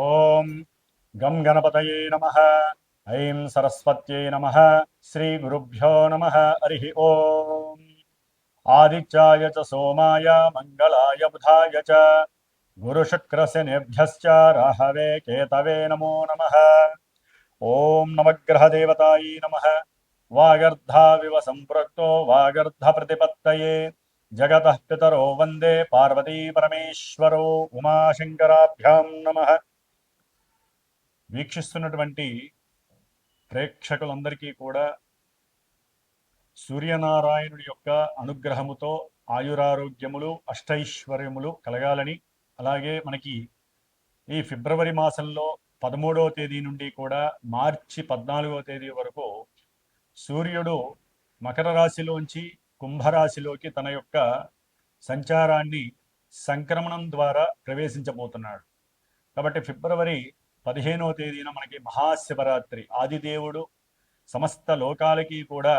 ఓం గం గణపతయే నమః. ఐం సరస్వత్యై నమః. శ్రీ గురుభ్యో నమః. హరి ఓం. ఆదిత్యాయ చ సోమాయ మంగళాయ బుధాయ చ గురుశుక్రశనిభ్యశ్చ రాహవే కేతవే నమో నమః. ఓం నవగ్రహదేవతాయై నమః. వాగర్ధావివ సంపృక్తో వాగర్ధ ప్రతిపత్తయే జగతః పితరో వందే పార్వతీ పరమేశ్వరో ఉమాశంకరాభ్యాం నమః. వీక్షిస్తున్నటువంటి ప్రేక్షకులందరికీ కూడా సూర్యనారాయణుడి యొక్క అనుగ్రహముతో ఆయురారోగ్యములు అష్టైశ్వర్యములు కలగాలని, అలాగే మనకి ఈ ఫిబ్రవరి మాసంలో 13వ తేదీ నుండి కూడా మార్చి 14వ తేదీ వరకు సూర్యుడు మకర రాశిలోంచి కుంభరాశిలోకి తన యొక్క సంచారాన్ని సంక్రమణం ద్వారా ప్రవేశించబోతున్నాడు. కాబట్టి ఫిబ్రవరి 15వ తేదీన మనకి మహాశివరాత్రి. ఆదిదేవుడు సమస్త లోకాలకి కూడా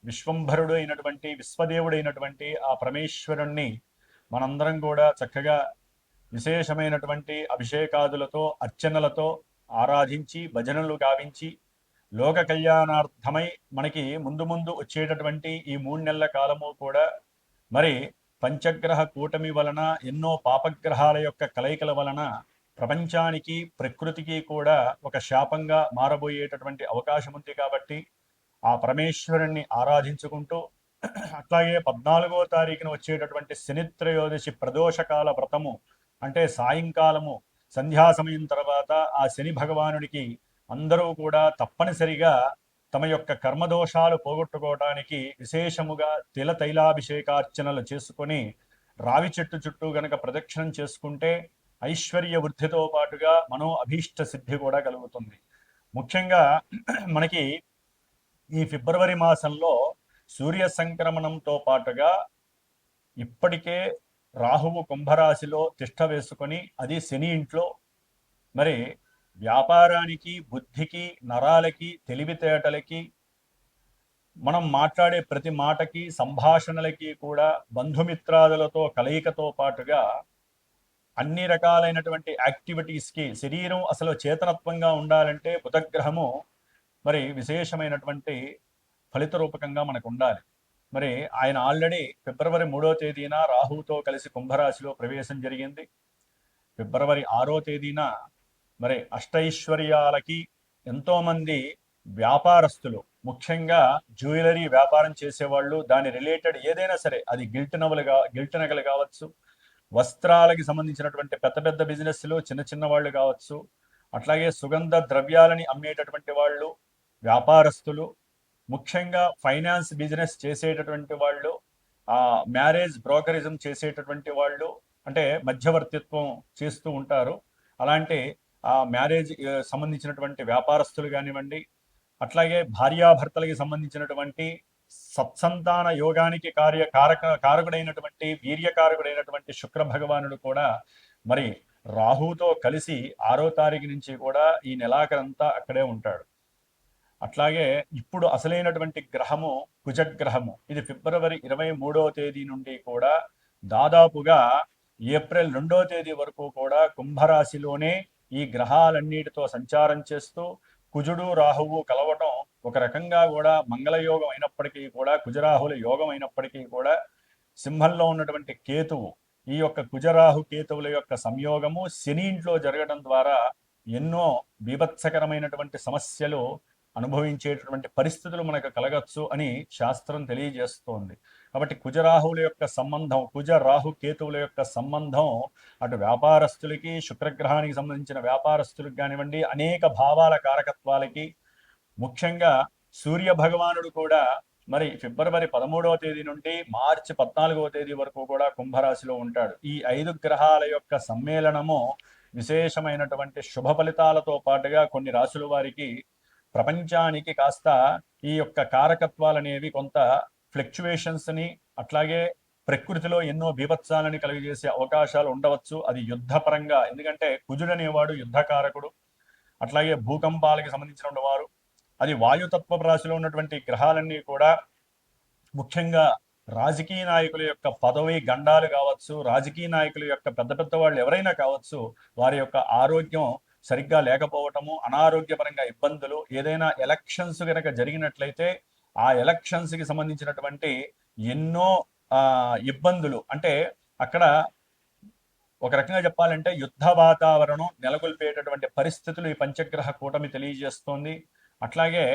విశ్వంభరుడు అయినటువంటి విశ్వదేవుడైనటువంటి ఆ పరమేశ్వరుణ్ణి మనందరం కూడా చక్కగా విశేషమైనటువంటి అభిషేకాదులతో అర్చనలతో ఆరాధించి భజనలు గావించి లోక కళ్యాణార్థమై మనకి ముందు ముందు వచ్చేటటువంటి ఈ 3 నెలల కాలము కూడా మరి పంచగ్రహ కూటమి వలన ఎన్నో పాపగ్రహాల యొక్క కలయికల వలన ప్రపంచానికి ప్రకృతికి కూడా ఒక శాపంగా మారబోయేటటువంటి అవకాశం ఉంది. కాబట్టి ఆ పరమేశ్వరుణ్ణి ఆరాధించుకుంటూ అట్లాగే 14వ తారీఖున వచ్చేటటువంటి శనిత్రయోదశి ప్రదోషకాల వ్రతము అంటే సాయంకాలము సంధ్యా సమయం తర్వాత ఆ శని భగవానుడికి అందరూ కూడా తప్పనిసరిగా తమ యొక్క కర్మదోషాలు పోగొట్టుకోవడానికి విశేషముగా తిల తైలాభిషేకార్చనలు చేసుకొని రావి చెట్టు చుట్టూ గనక ప్రదక్షిణం చేసుకుంటే ఐశ్వర్య వృద్ధితో పాటుగా మనో అభీష్ట సిద్ధి కూడా కలుగుతుంది. ముఖ్యంగా మనకి ఈ ఫిబ్రవరి మాసంలో సూర్య సంక్రమణంతో పాటుగా ఇప్పటికే రాహువు కుంభరాశిలో తిష్ట వేసుకొని అది శని ఇంట్లో మరి వ్యాపారానికి బుద్ధికి నరాలకి తెలివితేటలకి మనం మాట్లాడే ప్రతి మాటకి సంభాషణలకి కూడా బంధుమిత్రాదులతో కలయికతో పాటుగా అన్ని రకాలైనటువంటి యాక్టివిటీస్కి శరీరం అసలు చేతనత్వంగా ఉండాలంటే బుధగ్రహము మరి విశేషమైనటువంటి ఫలిత రూపకంగా మనకు ఉండాలి. మరి ఆయన ఆల్రెడీ ఫిబ్రవరి 3వ తేదీన రాహుతో కలిసి కుంభరాశిలో ప్రవేశం జరిగింది. ఫిబ్రవరి 6వ తేదీన మరి అష్టైశ్వర్యాలకి ఎంతోమంది వ్యాపారస్తులు, ముఖ్యంగా జ్యువెలరీ వ్యాపారం చేసేవాళ్ళు, దాని రిలేటెడ్ ఏదైనా సరే, అది గిల్ట్ నగలు కావచ్చు, వస్త్రాలకి సంబంధించినటువంటి పెద్ద పెద్ద బిజినెస్లు, చిన్న చిన్న వాళ్ళు కావచ్చు, అట్లాగే సుగంధ ద్రవ్యాలని అమ్మేటటువంటి వాళ్ళు, వ్యాపారస్తులు, ముఖ్యంగా ఫైనాన్స్ బిజినెస్ చేసేటటువంటి వాళ్ళు, మ్యారేజ్ బ్రోకరిజం చేసేటటువంటి వాళ్ళు, అంటే మధ్యవర్తిత్వం చేస్తూ ఉంటారు. అలాంటి మ్యారేజ్ సంబంధించినటువంటి వ్యాపారస్తులు కానివ్వండి, అట్లాగే భార్యాభర్తలకి సంబంధించినటువంటి సత్సంతాన యోగానికి కారకుడైనటువంటి వీర్యకారకుడైనటువంటి శుక్ర భగవానుడు కూడా మరి రాహుతో కలిసి 6వ తారీఖు నుంచి కూడా ఈ నెలాఖరంతా అక్కడే ఉంటాడు. అట్లాగే ఇప్పుడు అసలైనటువంటి గ్రహము కుజగ్రహము. ఇది ఫిబ్రవరి 23వ తేదీ నుండి కూడా దాదాపుగా ఏప్రిల్ 2వ తేదీ వరకు కూడా కుంభరాశిలోనే ఈ గ్రహాలన్నిటితో సంచారం చేస్తూ కుజుడు రాహువు కలవటం ఒక రకంగా కూడా మంగళయోగం అయినప్పటికీ కూడా, కుజరాహుల యోగం అయినప్పటికీ కూడా, సింహంలో ఉన్నటువంటి కేతువు, ఈ యొక్క కుజరాహు కేతువుల యొక్క సంయోగము శని ఇంట్లో జరగడం ద్వారా ఎన్నో బీభత్సకరమైనటువంటి సమస్యలు అనుభవించేటటువంటి పరిస్థితులు మనకు కలగచ్చు అని శాస్త్రం తెలియజేస్తోంది. కాబట్టి కుజరాహువుల యొక్క సంబంధం, కుజ రాహు కేతువుల యొక్క సంబంధం అటు వ్యాపారస్తులకి, శుక్రగ్రహానికి సంబంధించిన వ్యాపారస్తులకు కానివ్వండి, అనేక భావాల కారకత్వాలకి, ముఖ్యంగా సూర్య భగవానుడు కూడా మరి ఫిబ్రవరి 13వ తేదీ నుండి మార్చి 14వ తేదీ వరకు కూడా కుంభరాశిలో ఉంటాడు. ఈ 5 గ్రహాల యొక్క సమ్మేళనము విశేషమైనటువంటి శుభ ఫలితాలతో పాటుగా కొన్ని రాశుల వారికి ప్రపంచానికి కాస్త ఈ యొక్క కారకత్వాలనేవి కొంత ఫ్లక్చువేషన్స్ని, అట్లాగే ప్రకృతిలో ఎన్నో బీభత్సాలని కలిగజేసే అవకాశాలు ఉండవచ్చు. అది యుద్ధపరంగా, ఎందుకంటే కుజుడు అనేవాడు యుద్ధకారకుడు. అట్లాగే భూకంపాలకి సంబంధించిన వారు, అది వాయుతత్వ రాశిలో ఉన్నటువంటి గ్రహాలన్నీ కూడా ముఖ్యంగా రాజకీయ నాయకుల యొక్క పదవి గండాలు కావచ్చు, రాజకీయ నాయకుల యొక్క పెద్ద పెద్ద వాళ్ళు ఎవరైనా కావచ్చు, వారి యొక్క ఆరోగ్యం సరిగ్గా లేకపోవటము, అనారోగ్యపరంగా ఇబ్బందులు, ఏదైనా ఎలక్షన్స్ కనుక జరిగినట్లయితే ఆ ఎలక్షన్స్కి సంబంధించినటువంటి ఎన్నో ఇబ్బందులు, అంటే అక్కడ ఒక రకంగా చెప్పాలంటే యుద్ధ వాతావరణం నెలకొల్పేటటువంటి పరిస్థితులు ఈ పంచగ్రహ కూటమి తెలియజేస్తోంది. అట్లాగే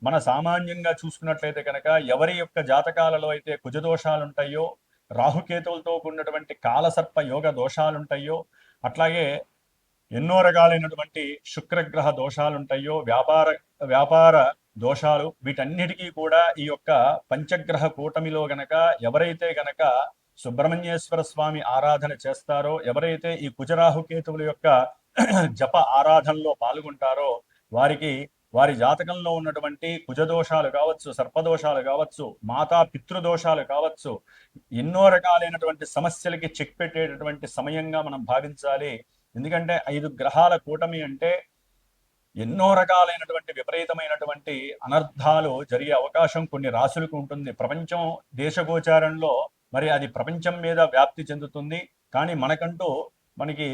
మన సామాన్యంగా చూసుకున్నట్లయితే కనుక ఎవరి యొక్క జాతకాలలో అయితే కుజదోషాలు ఉంటాయో, రాహుకేతువులతో కూడినటువంటి కాలసర్ప యోగ దోషాలు ఉంటాయో, అట్లాగే ఎన్నో రకాలైనటువంటి శుక్రగ్రహ దోషాలు ఉంటాయో, వ్యాపార దోషాలు, వీటన్నిటికీ కూడా ఈ యొక్క పంచగ్రహ కూటమిలో గనక ఎవరైతే గనక సుబ్రహ్మణ్యేశ్వర స్వామి ఆరాధన చేస్తారో, ఎవరైతే ఈ కుజరాహుకేతువుల యొక్క జప ఆరాధనలో పాల్గొంటారో వారికి వారి జాతకంలో ఉన్నటువంటి కుజదోషాలు కావచ్చు, సర్పదోషాలు కావచ్చు, మాతా పితృదోషాలు కావచ్చు, ఎన్నో రకాలైనటువంటి సమస్యలకి చెక్ పెట్టేటటువంటి సమయంగా మనం భావించాలి. ఎందుకంటే 5 గ్రహాల కూటమి అంటే ఎన్నో రకాలైనటువంటి విపరీతమైనటువంటి అనర్థాలు జరిగే అవకాశం కొన్ని రాశులకు ఉంటుంది. ప్రపంచం దేశగోచారంలో మరి అది ప్రపంచం మీద వ్యాప్తి చెందుతుంది. కానీ మనకి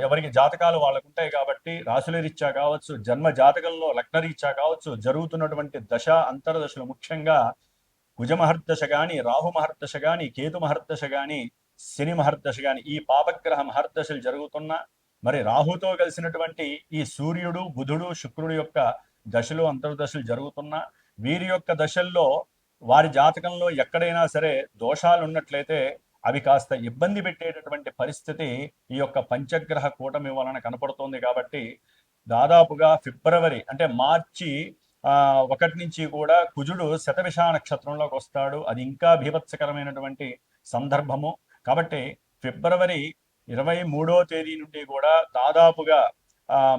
ఎవరికి జాతకాలు వాళ్ళకు ఉంటాయి కాబట్టి రాశుల రీత్యా కావచ్చు, జన్మ జాతకంలో లగ్న రీత్యా కావచ్చు, జరుగుతున్నటువంటి దశ అంతర్దశలు, ముఖ్యంగా కుజ మహర్దశ కానీ, రాహు మహర్దశ కానీ, కేతు మహర్దశ కానీ, శని మహర్దశ కానీ, ఈ పాపగ్రహ మహర్దశలు జరుగుతున్నా, మరి రాహుతో కలిసినటువంటి ఈ సూర్యుడు, బుధుడు, శుక్రుడు యొక్క దశలు అంతర్దశలు జరుగుతున్నా, వీరి యొక్క దశల్లో వారి జాతకంలో ఎక్కడైనా సరే దోషాలు ఉన్నట్లయితే అవి కాస్త ఇబ్బంది పెట్టేటటువంటి పరిస్థితి ఈ యొక్క పంచగ్రహ కూటమి వలన కనపడుతోంది. కాబట్టి దాదాపుగా ఫిబ్రవరి అంటే మార్చి 1 నుంచి కూడా కుజుడు శతభిష నక్షత్రంలోకి వస్తాడు. అది ఇంకా భీభత్సకరమైనటువంటి సందర్భము. కాబట్టి ఫిబ్రవరి 23వ తేదీ నుండి కూడా దాదాపుగా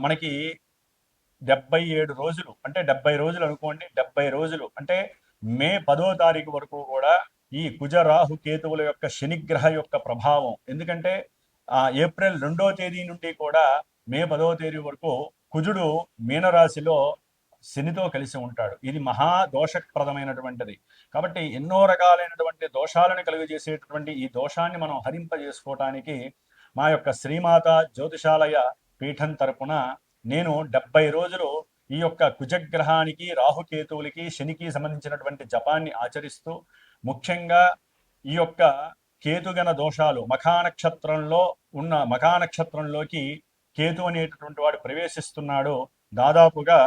మనకి 77 రోజులు, అంటే 70 రోజులు అనుకోండి, 70 రోజులు అంటే మే 10వ తారీఖు వరకు కూడా ఈ కుజ రాహు కేతువుల యొక్క శనిగ్రహ యొక్క ప్రభావం. ఎందుకంటే ఏప్రిల్ 2వ తేదీ నుండి కూడా మే 10వ తేదీ వరకు కుజుడు మీనరాశిలో శనితో కలిసి ఉంటాడు. ఇది మహా దోషప్రదమైనటువంటిది. కాబట్టి ఎన్నో రకాలైనటువంటి దోషాలను కలుగజేసేటటువంటి ఈ దోషాన్ని మనం హరింపజేసుకోవటానికి మా యొక్క శ్రీమాత జ్యోతిషాలయ పీఠం తరపున నేను 70 రోజులు ఈ యొక్క కుజగ్రహానికి, రాహుకేతువులకి, శనికి సంబంధించినటువంటి జపాన్ని ఆచరిస్తూ, ముఖ్యంగా ఈ యొక్క కేతుగణ దోషాలు మఖానక్షత్రంలోకి కేతు అనేటటువంటి వాడు ప్రవేశిస్తున్నాడు దాదాపుగా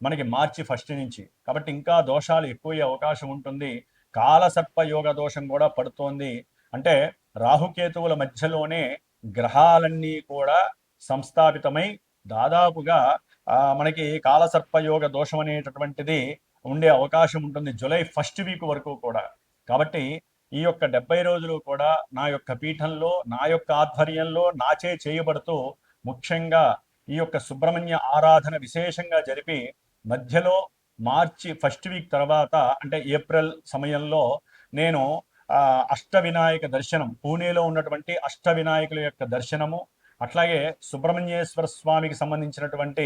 మనకి మార్చి 1 నుంచి. కాబట్టి ఇంకా దోషాలు ఎక్కువయ్యే అవకాశం ఉంటుంది. కాలసర్ప యోగ దోషం కూడా పడుతోంది. అంటే రాహుకేతువుల మధ్యలోనే గ్రహాలన్నీ కూడా సంస్థాపితమై దాదాపుగా మనకి కాలసర్పయోగ దోషం అనేటటువంటిది ఉండే అవకాశం ఉంటుంది జూలై 1st వీక్ వరకు కూడా. కాబట్టి ఈ యొక్క 70 రోజులు కూడా నా యొక్క పీఠంలో, నా యొక్క ఆధ్వర్యంలో నాచే చేయబడుతూ, ముఖ్యంగా ఈ యొక్క సుబ్రహ్మణ్య ఆరాధన విశేషంగా జరిపి, మధ్యలో మార్చి 1st వీక్ తర్వాత అంటే ఏప్రిల్ సమయంలో నేను అష్టవినాయక దర్శనం, పూణేలో ఉన్నటువంటి అష్టవినాయకుల యొక్క దర్శనము, అట్లాగే సుబ్రహ్మణ్యేశ్వర స్వామికి సంబంధించినటువంటి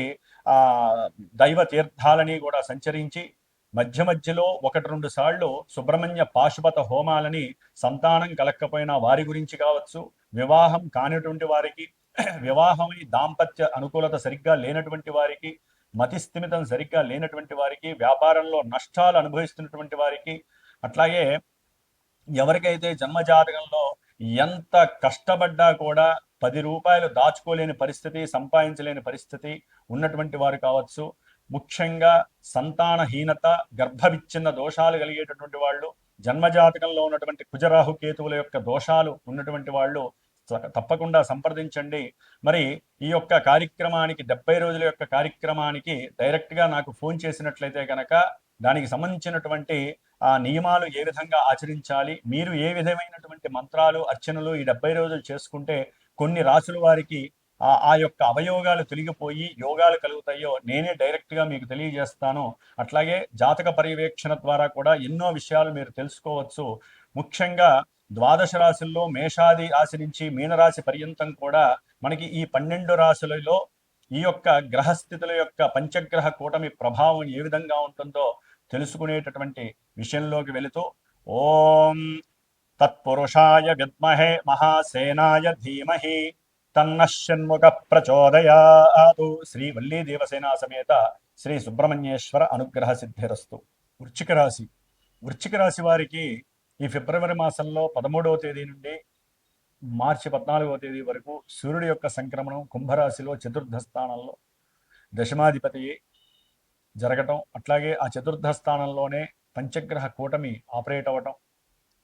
దైవ తీర్థాలని కూడా సంచరించి, మధ్యలో 1-2 సార్లు సుబ్రహ్మణ్య పాశుపత హోమాలని సంతానం కలక్కపోయినా వారి గురించి కావచ్చు, వివాహం కానిటువంటి వారికి, వివాహమై దాంపత్య అనుకూలత సరిగ్గా లేనటువంటి వారికి, మతిస్థిమితం సరిగ్గా లేనటువంటి వారికి, వ్యాపారంలో నష్టాలు అనుభవిస్తున్నటువంటి వారికి, అట్లాగే ఎవరికైతే జన్మజాతకంలో ఎంత కష్టపడ్డా కూడా 10 రూపాయలు దాచుకోలేని పరిస్థితి, సంపాదించలేని పరిస్థితి ఉన్నటువంటి వారు కావచ్చు, ముఖ్యంగా సంతానహీనత, గర్భవిచ్ఛిన్న దోషాలు కలిగేటటువంటి వాళ్ళు, జన్మజాతకంలో ఉన్నటువంటి కుజరాహు కేతువుల యొక్క దోషాలు ఉన్నటువంటి వాళ్ళు తప్పకుండా సంప్రదించండి. మరి ఈ యొక్క కార్యక్రమానికి 70 రోజుల యొక్క కార్యక్రమానికి డైరెక్ట్గా నాకు ఫోన్ చేసినట్లయితే కనుక దానికి సంబంధించినటువంటి నియమాలు ఏ విధంగా ఆచరించాలి, మీరు ఏ విధమైనటువంటి మంత్రాలు, అర్చనలు ఈ 70 రోజులు చేసుకుంటే కొన్ని రాసుల వారికి ఆ యొక్క అవయోగాలు తొలగిపోయి యోగాలు కలుగుతాయో నేనే డైరెక్ట్గా మీకు తెలియజేస్తాను. అట్లాగే జాతక పర్యవేక్షణ ద్వారా కూడా ఎన్నో విషయాలు మీరు తెలుసుకోవచ్చు. ముఖ్యంగా ద్వాదశ రాశుల్లో మేషాది రాశి నుంచి మీనరాశి పర్యంతం కూడా మనకి ఈ 12 రాశులలో ఈ యొక్క గ్రహస్థితుల యొక్క పంచగ్రహ కూటమి ప్రభావం ఏ విధంగా ఉంటుందో తెలుసుకునేటటువంటి విషయంలోకి వెళుతూ, ఓం తత్పురుషాయ విద్మహే మహాసేనాయ ధీమహి తన్నః షణ్ముఖ ప్రచోదయాతు. శ్రీ వల్లీ దేవసేనా సమేత శ్రీ సుబ్రహ్మణ్యేశ్వర అనుగ్రహ సిద్ధిరస్తు. వృశ్చిక రాశి. వృశ్చిక రాశి వారికి ఈ ఫిబ్రవరి మాసంలో 13వ తేదీ నుండి మార్చి 14వ తేదీ వరకు సూర్యుడి యొక్క సంక్రమణం కుంభరాశిలో చతుర్థ స్థానంలో దశమాధిపతి జరగటం, అట్లాగే ఆ చతుర్థ స్థానంలోనే పంచగ్రహ కూటమి ఆపరేట్ అవ్వటం,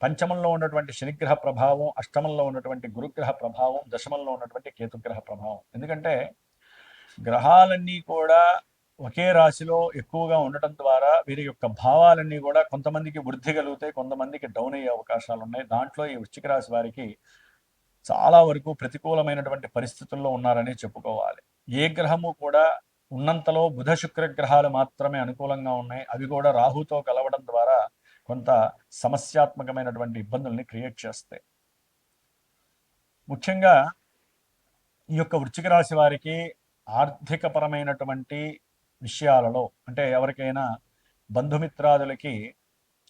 పంచమంలో ఉన్నటువంటి శనిగ్రహ ప్రభావం, అష్టమంలో ఉన్నటువంటి గురుగ్రహ ప్రభావం, దశమంలో ఉన్నటువంటి కేతుగ్రహ ప్రభావం. ఎందుకంటే గ్రహాలన్నీ కూడా ఒకే రాశిలో ఎక్కువగా ఉండటం ద్వారా వీరి యొక్క భావాలన్నీ కూడా కొంతమందికి వృద్ధి కలుగుతాయి, కొంతమందికి డౌన్ అయ్యే అవకాశాలు ఉన్నాయి. దాంట్లో ఈ వృశ్చిక రాశి వారికి చాలా వరకు ప్రతికూలమైనటువంటి పరిస్థితుల్లో ఉన్నారని చెప్పుకోవాలి. ఏ గ్రహము కూడా ఉన్నంతలో బుధ శుక్ర గ్రహాలు మాత్రమే అనుకూలంగా ఉన్నాయి. అవి కూడా రాహుతో కలవడం ద్వారా కొంత సమస్యాత్మకమైనటువంటి ఇబ్బందుల్ని క్రియేట్ చేస్తాయి. ముఖ్యంగా ఈ యొక్క వృశ్చిక రాశి వారికి ఆర్థికపరమైనటువంటి విషయాలలో, అంటే ఎవరికైనా బంధుమిత్రాదులకి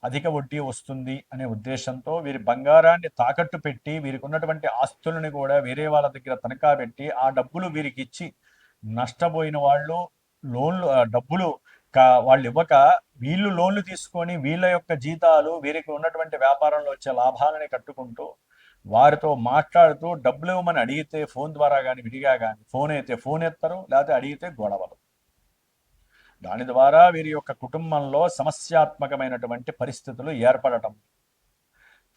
అధిక వడ్డీ వస్తుంది అనే ఉద్దేశంతో వీరి బంగారాన్ని తాకట్టు పెట్టి వీరికి ఉన్నటువంటి ఆస్తులను కూడా వేరే వాళ్ళ దగ్గర తనఖా పెట్టి ఆ డబ్బులు వీరికి ఇచ్చి నష్టపోయిన వాళ్ళు లోన్లు డబ్బులు వాళ్ళు ఇవ్వక వీళ్ళు లోన్లు తీసుకొని వీళ్ళ యొక్క జీతాలు వీరికి ఉన్నటువంటి వ్యాపారంలో వచ్చే లాభాలని కట్టుకుంటూ వారితో మాట్లాడుతూ డబ్బులు ఇవ్వమని అడిగితే ఫోన్ ద్వారా కానీ విడిగా కానీ ఫోన్ అయితే ఫోన్ ఎత్తరు, లేకపోతే అడిగితే గొడవలు. దాని ద్వారా వీరి యొక్క కుటుంబంలో సమస్యాత్మకమైనటువంటి పరిస్థితులు ఏర్పడటం,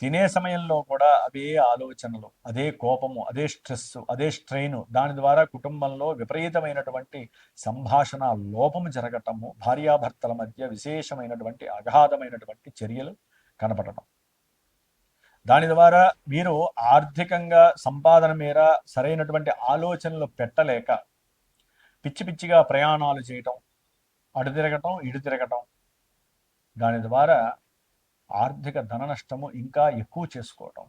తినే సమయంలో కూడా అవే ఆలోచనలు, అదే కోపము, అదే స్ట్రెస్, అదే స్ట్రెయిన్, దాని ద్వారా కుటుంబంలో విపరీతమైనటువంటి సంభాషణ లోపము జరగటము, భార్యాభర్తల మధ్య విశేషమైనటువంటి అగాధమైనటువంటి చర్యలు కనపడటం. దాని ద్వారా వీరు ఆర్థికంగా సంపాదన మీద సరైనటువంటి ఆలోచనలు పెట్టలేక పిచ్చి పిచ్చిగా ప్రయాణాలు చేయటం, అటు తిరగటం ఇటు తిరగటం, దాని ద్వారా ఆర్థిక ధన నష్టము ఇంకా ఎక్కువ చేసుకోవటం,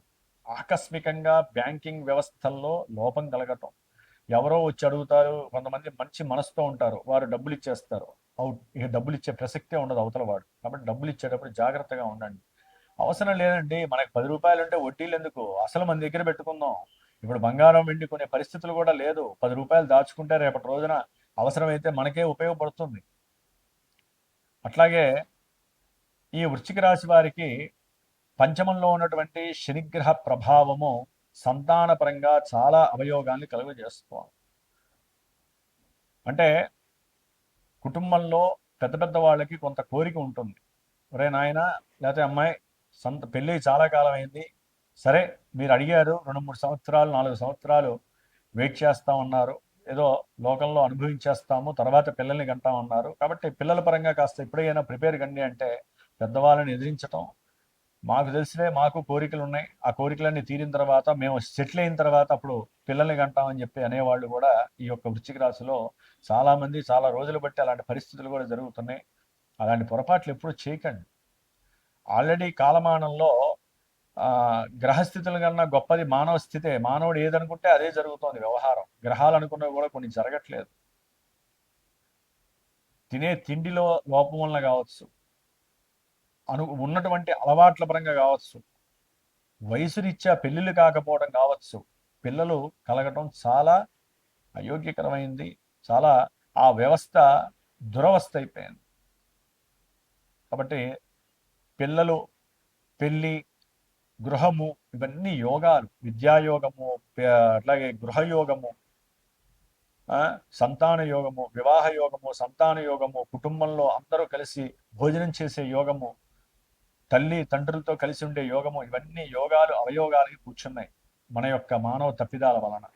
ఆకస్మికంగా బ్యాంకింగ్ వ్యవస్థల్లో లోపం కలగటం, ఎవరో వచ్చి అడుగుతారు, కొంతమంది మంచి మనసుతో ఉంటారు, వారు డబ్బులు ఇచ్చేస్తారు, అవుట్, ఇక డబ్బులు ఇచ్చే ప్రసక్తే ఉండదు అవతల వాడు. కాబట్టి డబ్బులు ఇచ్చేటప్పుడు జాగ్రత్తగా ఉండండి. అవసరం లేదండి, మనకి 10 రూపాయలు ఉంటే వడ్డీలు ఎందుకు, అసలు మన దగ్గర పెట్టుకుందాం. ఇప్పుడు బంగారం వెండి కొనే పరిస్థితులు కూడా లేదు. 10 రూపాయలు దాచుకుంటే రేపటి రోజున అవసరమైతే మనకే ఉపయోగపడుతుంది. అట్లాగే ఈ వృశ్చిక రాశి వారికి పంచమంలో ఉన్నటువంటి శనిగ్రహ ప్రభావము సంతానపరంగా చాలా అవయోగాన్ని కలుగజేస్తుంది. అంటే కుటుంబంలో పెద్ద పెద్ద వాళ్ళకి కొంత కోరిక ఉంటుంది, ఒరే నాయన లేకపోతే అమ్మాయి పెళ్ళి చాలా కాలం అయింది, సరే మీరు అడిగారు, 2-3 సంవత్సరాలు 4 సంవత్సరాలు వెయిట్ చేస్తా ఉన్నారు, ఏదో లోకంలో అనుభవించేస్తాము, తర్వాత పిల్లల్ని కంటామన్నారు, కాబట్టి పిల్లల పరంగా కాస్త ఎప్పుడైనా ప్రిపేర్ కండి అంటే పెద్దవాళ్ళని ఎదిరించటం, మాకు తెలిసినే మాకు కోరికలు ఉన్నాయి, ఆ కోరికలన్నీ తీరిన తర్వాత మేము సెటిల్ అయిన తర్వాత అప్పుడు పిల్లల్ని కంటామని చెప్పి అనేవాళ్ళు కూడా ఈ యొక్క వృశ్చిక రాశిలో చాలామంది చాలా రోజులు బట్టి అలాంటి పరిస్థితులు కూడా జరుగుతున్నాయి. అలాంటి పొరపాట్లు ఎప్పుడు చేయకండి. ఆల్రెడీ కాలమానంలో గ్రహస్థితుల కన్నా గొప్పది మానవ స్థితే. మానవుడు ఏదనుకుంటే అదే జరుగుతోంది వ్యవహారం. గ్రహాలు అనుకున్నవి కూడా కొన్ని జరగట్లేదు. తినే తిండిలో లోపం వలన కావచ్చు, ఉన్నటువంటి అలవాట్ల పరంగా కావచ్చు, వయసురీత్యా పెళ్ళిళ్ళు కాకపోవడం కావచ్చు, పిల్లలు కలగటం చాలా అయోగ్యకరమైంది. చాలా ఆ వ్యవస్థ దురవస్థ అయిపోయింది. కాబట్టి పిల్లలు, పెళ్ళి, గృహము, ఇవన్నీ యోగాలు. విద్యాయోగము, అట్లాగే గృహయోగము, సంతాన యోగము, వివాహ యోగము, సంతాన యోగము, కుటుంబంలో అందరూ కలిసి భోజనం చేసే యోగము, తల్లి తండ్రులతో కలిసి ఉండే యోగము, ఇవన్నీ యోగాలు అవయోగాలకి కూర్చున్నాయి మన యొక్క మానవ తప్పిదాల వలన.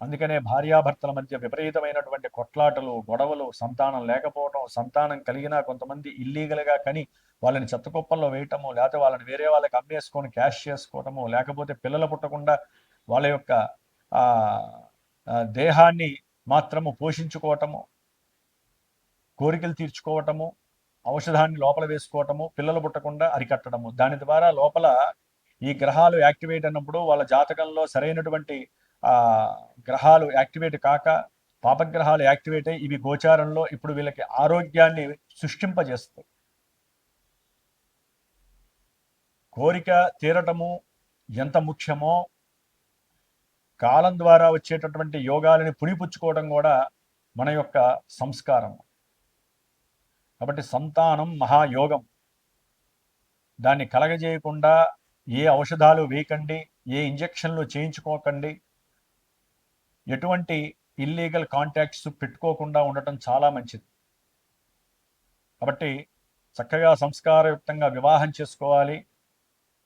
అందుకనే భార్యాభర్తల మధ్య విపరీతమైనటువంటి కొట్లాటలు, గొడవలు, సంతానం లేకపోవడం, సంతానం కలిగినా కొంతమంది ఇల్లీగల్గా కని వాళ్ళని చెత్తకుప్పల్లో వేయటము, లేకపోతే వాళ్ళని వేరే వాళ్ళకి అమ్మేసుకొని క్యాష్ చేసుకోవటము, లేకపోతే పిల్లలు పుట్టకుండా వాళ్ళ యొక్క దేహాన్ని మాత్రము పోషించుకోవటము, కోరికలు తీర్చుకోవటము, ఔషధాన్ని లోపల వేసుకోవటము, పిల్లలు పుట్టకుండా అరికట్టడము. దాని ద్వారా లోపల ఈ గ్రహాలు యాక్టివేట్ అయినప్పుడు వాళ్ళ జాతకంలో సరైనటువంటి గ్రహాలు యాక్టివేట్ కాక పాపగ్రహాలు యాక్టివేట్ అయ్యి ఇవి గోచారంలో ఇప్పుడు వీళ్ళకి ఆరోగ్యాన్ని సృష్టింపజేస్తాయి. కోరిక తీరటము ఎంత ముఖ్యమో కాలం ద్వారా వచ్చేటటువంటి యోగాలని పుణిపుచ్చుకోవడం కూడా మన యొక్క సంస్కారం. కాబట్టి సంతానం మహాయోగం. దాన్ని కలగజేయకుండా ఏ ఔషధాలు వేయకండి, ఏ ఇంజెక్షన్లు చేయించుకోకండి, ఎటువంటి ఇల్లీగల్ కాంటాక్ట్స్ పెట్టుకోకుండా ఉండటం చాలా మంచిది. కాబట్టి చక్కగా సంస్కారయుక్తంగా వివాహం చేసుకోవాలి,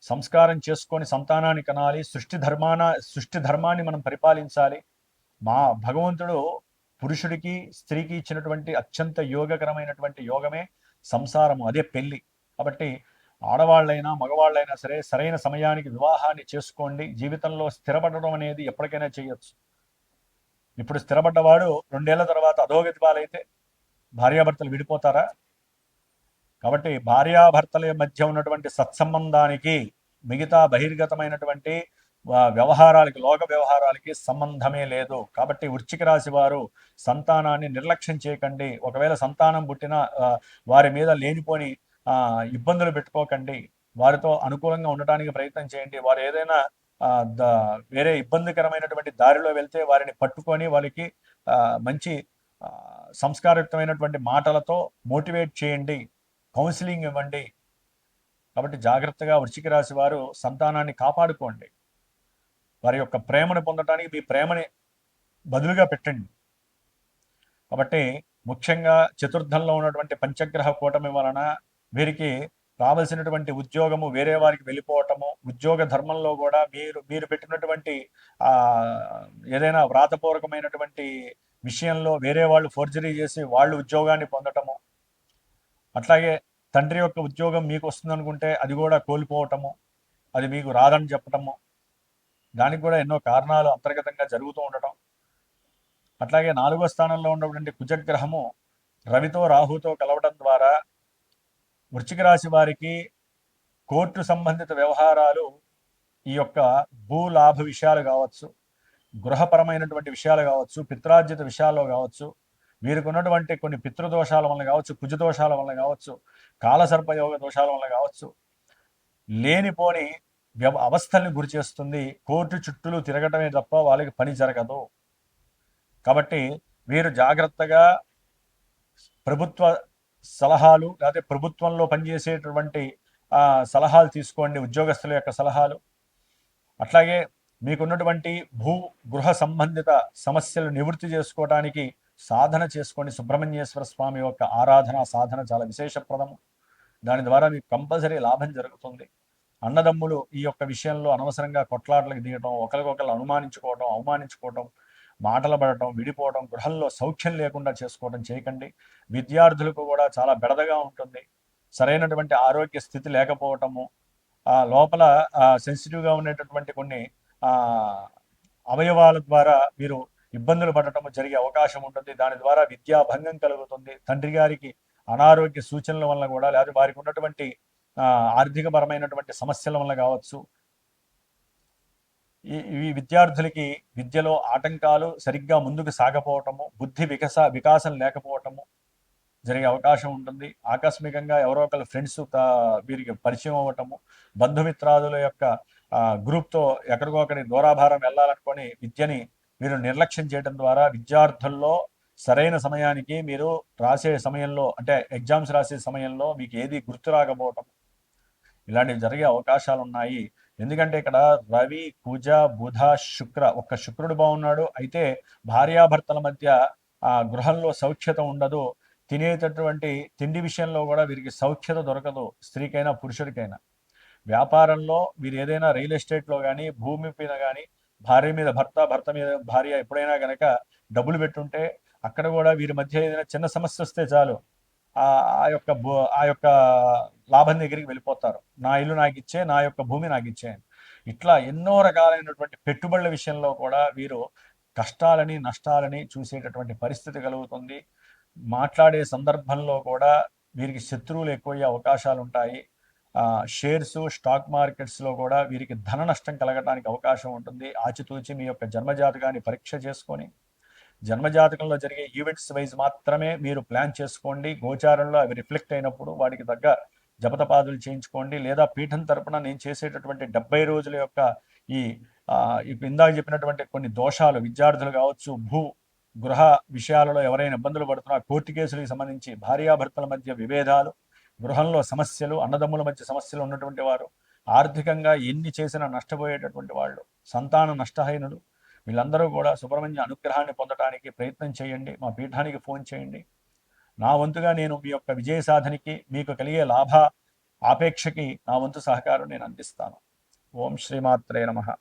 సంస్కారం చేసుకొని సంతానాన్ని కనాలి, సృష్టి ధర్మాన్ని మనం పరిపాలించాలి. మా భగవంతుడు పురుషుడికి స్త్రీకి ఇచ్చినటువంటి అత్యంత యోగకరమైనటువంటి యోగమే సంసారము, అదే పెళ్లి. కాబట్టి ఆడవాళ్ళైనా మగవాళ్ళైనా సరే సరైన సమయానికి వివాహాన్ని చేసుకోండి. జీవితంలో స్థిరపడడం అనేది ఎప్పటికైనా చేయొచ్చు. ఇప్పుడు స్థిరపడ్డవాడు 2 ఏళ్ల తర్వాత అధోగతి పాలైతే భార్యాభర్తలు విడిపోతారా? కాబట్టి భార్యాభర్తల మధ్య ఉన్నటువంటి సత్సంబంధానికి మిగతా బహిర్గతమైనటువంటి వ్యవహారాలకి, లోక వ్యవహారాలకి సంబంధమే లేదు. కాబట్టి వృశ్చిక రాశి వారు సంతానాన్ని నిర్లక్ష్యం చేయకండి. ఒకవేళ సంతానం పుట్టినా వారి మీద లేనిపోని ఇబ్బందులు పెట్టుకోకండి. వారితో అనుకూలంగా ఉండటానికి ప్రయత్నం చేయండి. వారు ఏదైనా వేరే ఇబ్బందికరమైనటువంటి దారిలో వెళ్తే వారిని పట్టుకొని వాళ్ళకి మంచి సంస్కారయుక్తమైనటువంటి మాటలతో మోటివేట్ చేయండి, కౌన్సిలింగ్ ఇవ్వండి. కాబట్టి జాగ్రత్తగా వృశ్చిక రాశి వారు సంతానాన్ని కాపాడుకోండి. వారి యొక్క ప్రేమను పొందడానికి మీ ప్రేమని బదులుగా పెట్టండి. కాబట్టి ముఖ్యంగా చతుర్థంలో ఉన్నటువంటి పంచగ్రహ కూటమి వలన వీరికి రావాల్సినటువంటి ఉద్యోగము వేరే వారికి వెళ్ళిపోవటము, ఉద్యోగ ధర్మంలో కూడా మీరు పెట్టినటువంటి ఏదైనా వ్రాతపూర్వకమైనటువంటి విషయంలో వేరే వాళ్ళు ఫోర్జరీ చేసి వాళ్ళు ఉద్యోగాన్ని పొందటము, అట్లాగే తండ్రి యొక్క ఉద్యోగం మీకు వస్తుందనుకుంటే అది కూడా కోల్పోవటము, అది మీకు రాదని చెప్పటము, దానికి కూడా ఎన్నో కారణాలు అంతర్గతంగా జరుగుతూ ఉండటం. అట్లాగే 4వ స్థానంలో ఉన్నటువంటి కుజగ్రహము రవితో రాహుతో కలవడం ద్వారా వృశ్చిక రాశి వారికి కోర్టు సంబంధిత వ్యవహారాలు, ఈ యొక్క భూలాభ విషయాలు కావచ్చు, గృహపరమైనటువంటి విషయాలు కావచ్చు, పిత్రార్జిత విషయాల్లో కావచ్చు, వీరికి ఉన్నటువంటి కొన్ని పితృదోషాల వలన కావచ్చు, కుజదోషాల వలన కావచ్చు, కాలసర్పయోగ దోషాల వలన కావచ్చు, లేనిపోని అవస్థల్ని గురి చేస్తుంది. కోర్టు చుట్టూలు తిరగటమే తప్ప వాళ్ళకి పని జరగదు. కాబట్టి వీరు జాగ్రత్తగా ప్రభుత్వ సలహాలు లేదా ప్రభుత్వంలో పనిచేసేటువంటి సలహాలు తీసుకోండి, ఉద్యోగస్తుల యొక్క సలహాలు. అట్లాగే మీకున్నటువంటి గృహ సంబంధిత సమస్యలు నివృత్తి చేసుకోవడానికి సాధన చేసుకోండి. సుబ్రహ్మణ్యేశ్వర స్వామి యొక్క ఆరాధన సాధన చాలా విశేషప్రదము. దాని ద్వారా మీకు కంపల్సరీ లాభం జరుగుతుంది. అన్నదమ్ములు ఈ యొక్క విషయంలో అనవసరంగా కొట్లాటలకు దిగటం, ఒకరికొకరు అనుమానించుకోవటం, అవమానించుకోవటం, మాటలు పడటం, విడిపోవడం, గృహంలో సౌఖ్యం లేకుండా చేసుకోవడం చేయకండి. విద్యార్థులకు కూడా చాలా బెడదగా ఉంటుంది. సరైనటువంటి ఆరోగ్య స్థితి లేకపోవటము, లోపల సెన్సిటివ్గా ఉండేటటువంటి కొన్ని అవయవాల ద్వారా మీరు ఇబ్బందులు పడటము జరిగే అవకాశం ఉంటుంది. దాని ద్వారా విద్యా భంగం కలుగుతుంది. తండ్రి గారికి అనారోగ్య సూచనల వల్ల కూడా, లేదా వారికి ఉన్నటువంటి ఆర్థికపరమైనటువంటి సమస్యల వల్ల కావచ్చు, ఈ విద్యార్థులకి విద్యలో ఆటంకాలు, సరిగ్గా ముందుకు సాగపోవటము, బుద్ధి వికాసం లేకపోవటము జరిగే అవకాశం ఉంటుంది. ఆకస్మికంగా ఎవరో ఒకరు ఫ్రెండ్స్ వీరికి పరిచయం అవ్వటము, బంధుమిత్రాదుల యొక్క గ్రూప్తో ఎక్కడికో అక్కడి దూరాభారం వెళ్ళాలనుకొని విద్యని మీరు నిర్లక్ష్యం చేయడం ద్వారా విద్యార్థుల్లో సరైన సమయానికి మీరు రాసే సమయంలో, అంటే ఎగ్జామ్స్ రాసే సమయంలో మీకు ఏది గుర్తు రాకపోవటం, ఇలాంటివి జరిగే అవకాశాలు ఉన్నాయి. ఎందుకంటే ఇక్కడ రవి, కుజ, బుధ, శుక్ర, ఒక్క శుక్రుడు బాగున్నాడు. అయితే భార్యాభర్తల మధ్య గృహంలో సౌఖ్యత ఉండదు. తినేటటువంటి తిండి విషయంలో కూడా వీరికి సౌఖ్యత దొరకదు, స్త్రీకైనా పురుషుడికైనా. వ్యాపారంలో వీరు ఏదైనా రియల్ ఎస్టేట్లో కానీ, భూమి మీద కానీ, భార్య మీద భర్త, భర్త మీద భార్య ఎప్పుడైనా కనుక డబ్బులు పెట్టుంటే అక్కడ కూడా వీరి మధ్య ఏదైనా చిన్న సమస్య వస్తే చాలు ఆ యొక్క లాభం దగ్గరికి వెళ్ళిపోతారు. నా ఇల్లు నాకు ఇచ్చే, నా యొక్క భూమి నాకు ఇచ్చే. ఇట్లా ఎన్నో రకాలైనటువంటి పెట్టుబడుల విషయంలో కూడా వీరు కష్టాలని, నష్టాలని చూసేటటువంటి పరిస్థితి కలుగుతుంది. మాట్లాడే సందర్భంలో కూడా వీరికి శత్రువులు ఎక్కువయ్యే అవకాశాలు ఉంటాయి. షేర్స్, స్టాక్ మార్కెట్స్లో కూడా వీరికి ధన నష్టం కలగడానికి అవకాశం ఉంటుంది. ఆచితూచి మీ యొక్క జన్మజాతకాన్ని పరీక్ష చేసుకొని, జన్మజాతకంలో జరిగే ఈవెంట్స్ వైజ్ మాత్రమే మీరు ప్లాన్ చేసుకోండి. గోచారంలో అవి రిఫ్లెక్ట్ అయినప్పుడు వాటికి తగ్గ జపతపాదులు చేయించుకోండి. లేదా పీఠం తరపున నేను చేసేటటువంటి 70 రోజుల యొక్క ఈ ఇప్పుడు ఇందాక చెప్పినటువంటి కొన్ని దోషాలు, విద్యార్థులు కావచ్చు, గృహ విషయాలలో ఎవరైనా ఇబ్బందులు పడుతున్నా, కోర్టు కేసులకు సంబంధించి భార్యాభర్తల మధ్య విభేదాలు, గృహంలో సమస్యలు, అన్నదమ్ముల మధ్య సమస్యలు ఉన్నటువంటి వారు, ఆర్థికంగా ఎన్ని చేసినా నష్టపోయేటటువంటి వాళ్ళు, సంతాన నష్టహీనులు, వీళ్ళందరూ కూడా సుబ్రహ్మణ్య అనుగ్రహాన్ని పొందడానికి ప్రయత్నం చేయండి. మా పీఠానికి ఫోన్ చేయండి. నా వంతుగా నేను మీ యొక్క విజయ సాధనకి, మీకు కలిగే లాభ ఆపేక్షకి నా వంతు సహకారం నేను అందిస్తాను. ఓం శ్రీమాత్రే నమః.